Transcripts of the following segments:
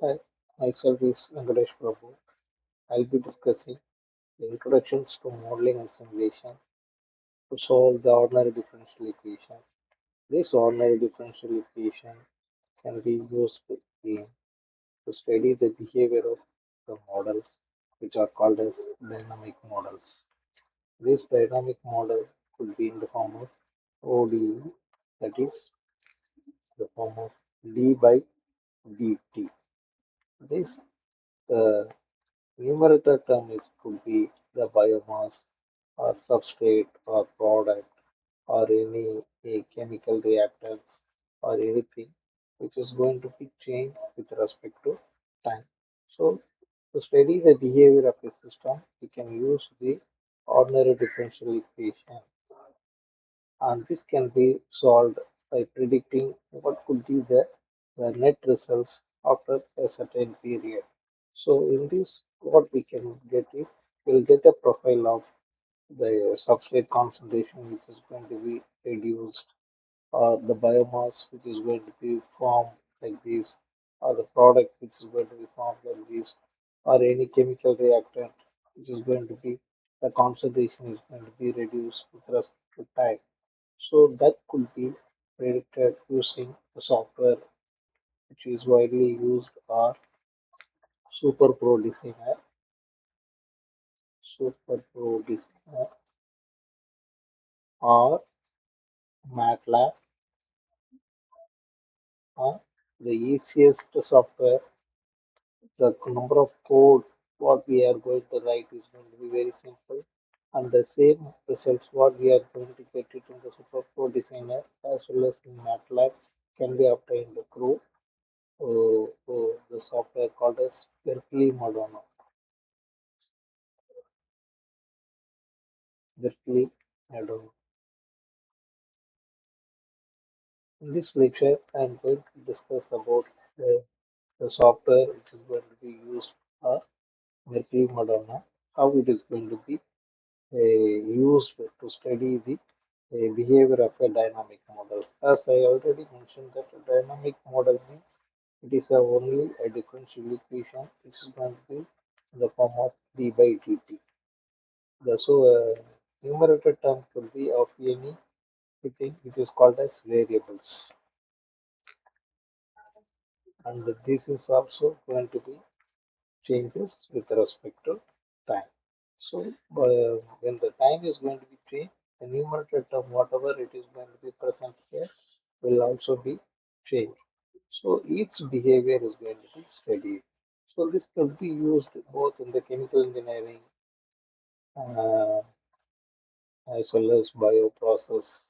Hi, myself is Venkatesh Prabhu. I'll be discussing the introductions to modeling and simulation to solve the ordinary differential equation. This ordinary differential equation can be used in to study the behavior of the models, which are called as dynamic models. This dynamic model could be in the form of ODE, that is, the form of d by dt. This numerator term is could be the biomass or substrate or product or any chemical reactants or anything which is going to be changed with respect to time. So to study the behavior of a system, we can use the ordinary differential equation, and this can be solved by predicting what could be the net results after a certain period. So in this, what we can get is we'll get a profile of the substrate concentration which is going to be reduced, or the biomass which is going to be formed like this, or the product which is going to be formed like this, or any chemical reactant which is going to be the concentration is going to be reduced with respect to time. So that could be predicted using the software which is widely used or Super Pro Designer, Super Pro Designer or MATLAB or the easiest software. The number of code what we are going to write is going to be very simple, and the same results what we are going to get it in the Super Pro Designer as well as in MATLAB can be obtained through the software called as Berkeley Madonna. Berkeley Madonna. In this lecture, I am going to discuss about the software which is going to be used for Berkeley Madonna, how it is going to be used to study the behavior of a dynamic model. As I already mentioned, that a dynamic model means it is only a differential equation which is going to be in the form of d by dt. So numerator term could be of any thing which is called as variables, and this is also going to be changes with respect to time. So when the time is going to be changed, the numerator term, whatever it is going to be present here, will also be changed. So each behavior is going to be studied. So this could be used both in the chemical engineering uh, as well as bioprocess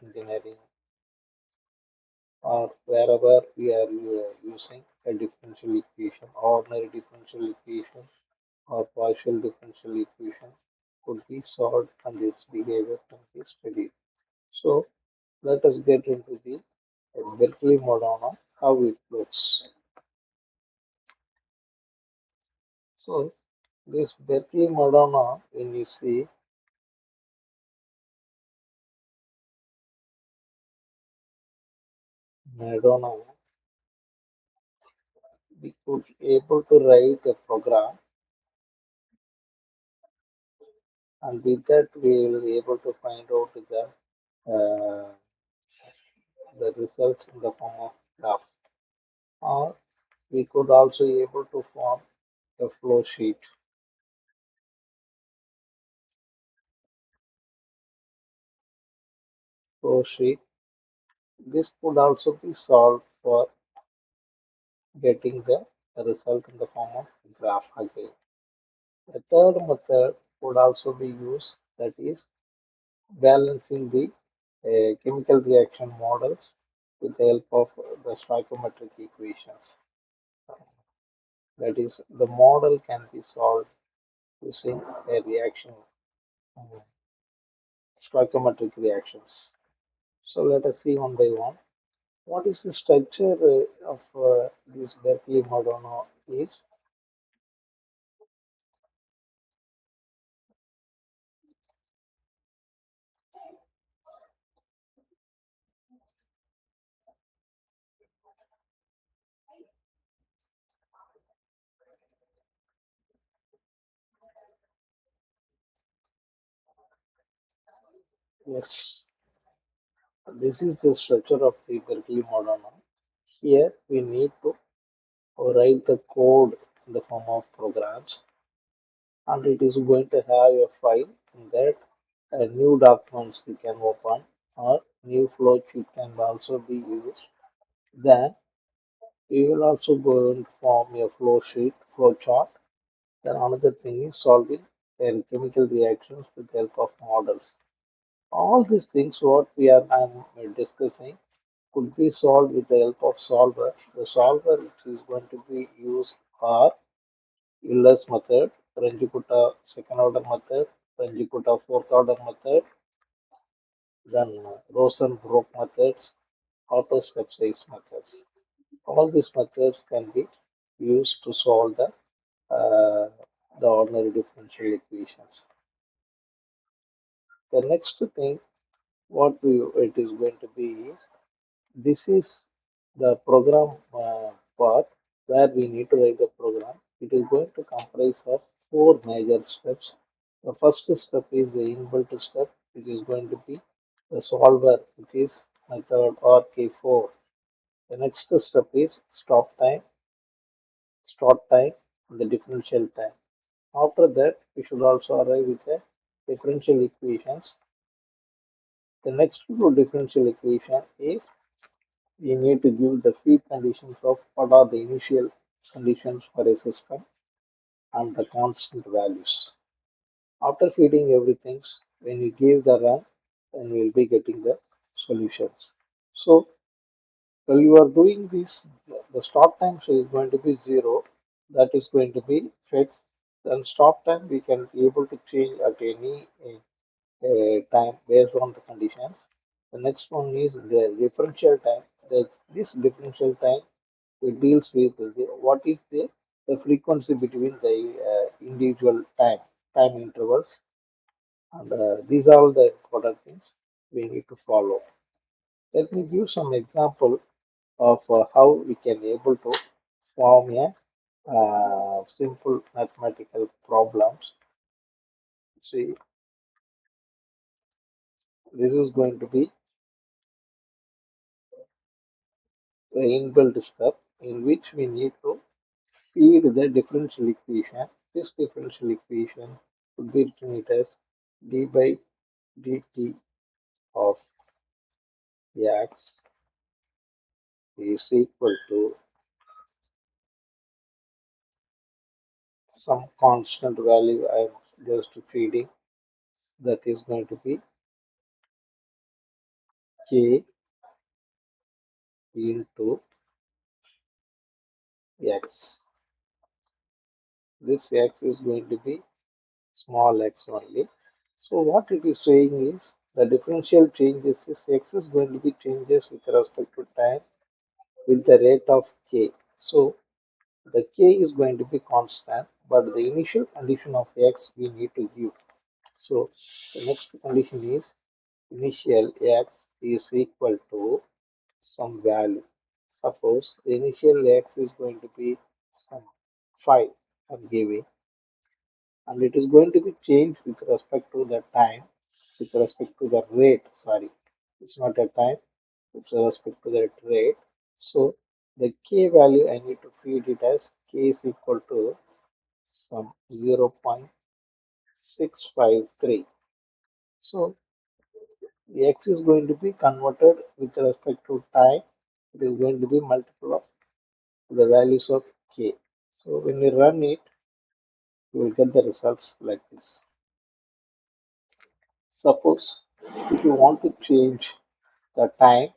engineering, or wherever we are using a differential equation, ordinary differential equation or partial differential equation could be solved and its behavior can be studied. So let us get into the Berkeley Madonna, how it looks. So this Berkeley Madonna, when you see Madonna, we could able to write a program, and with that we will be able to find out uh, the results in the form of graph. Or we could also able to form a flow sheet. This could also be solved for getting the result in the form of graph again. The third method could also be used, that is balancing the chemical reaction models with the help of the stoichiometric equations. That is, the model can be solved using a reaction, uh, stoichiometric reactions. So let us see one by one. What is the structure of this Berkeley Madonna is? Yes, this is the structure of the Berkeley model now. Here we need to write the code in the form of programs, and it is going to have a file in that new documents we can open or new flow sheet can also be used. Then we will also go and form a flow sheet, flow chart. Then another thing is solving chemical reactions with the help of models. All these things what we are now discussing could be solved with the help of solver. The solver which is going to be used are Euler's method, Ranjikuta second order method, Ranjikuta fourth order method, then Rosen-Brock methods, auto-specialized methods. All these methods can be used to solve the ordinary differential equations. The next thing it is going to be is this is the program part where we need to write the program. It is going to comprise of four major steps. The first step is the inbuilt step, which is going to be the solver, which is method RK4. The next step is stop time, start time, and the differential time. After that, we should also arrive with the differential equations. The next differential equation is we need to give the feed conditions of what are the initial conditions for a system and the constant values. After feeding everything, when you give the run, then we will be getting the solutions. So while you are doing this, the start time is going to be zero. That is going to be fixed. Then stop time we can be able to change at any time based on the conditions. The next one is the differential time. This differential time it deals with what is the frequency between the individual time intervals, and these are all the important things we need to follow. Let me give some example of how we can able to form a simple mathematical problems. See, this is going to be the inbuilt step in which we need to feed the differential equation. This differential equation would be written it as d by dt of x is equal to some constant value I am just feeding, that is going to be k into x. This x is going to be small x only. So what it is saying is the differential changes is x is going to be changes with respect to time with the rate of k. So the k is going to be constant, but the initial condition of x we need to give. So the next condition is initial x is equal to some value. Suppose the initial x is going to be some 5 I'm giving, and it is going to be changed with respect to the time, with respect to the rate. Sorry, it's not a time, with respect to the rate. So the k value I need to feed it as k is equal to some 0.653. So the x is going to be converted with respect to time. It is going to be multiple of the values of k. So when we run it, we will get the results like this. Suppose if you want to change the time,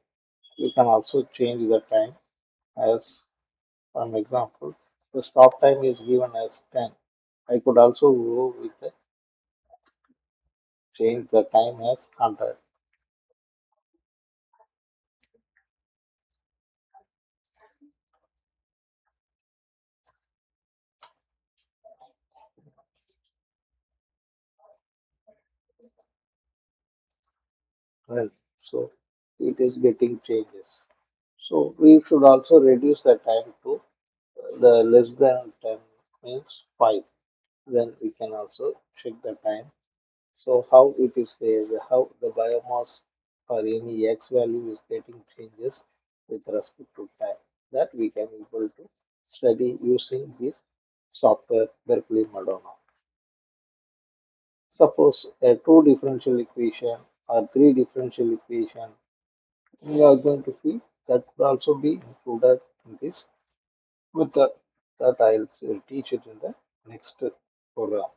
you can also change the time as an example. The stop time is given as 10. I could also go with the change the time as 100. Right. So it is getting changes. So we should also reduce the time to the less than 10 means 5. Then we can also check the time. So how it is phased, how the biomass or any X value is getting changes with respect to time. That we can able to study using this software Berkeley Madonna. Suppose a two differential equation or three differential equation, we are going to see that could also be included in this with the that I'll teach it in the next program.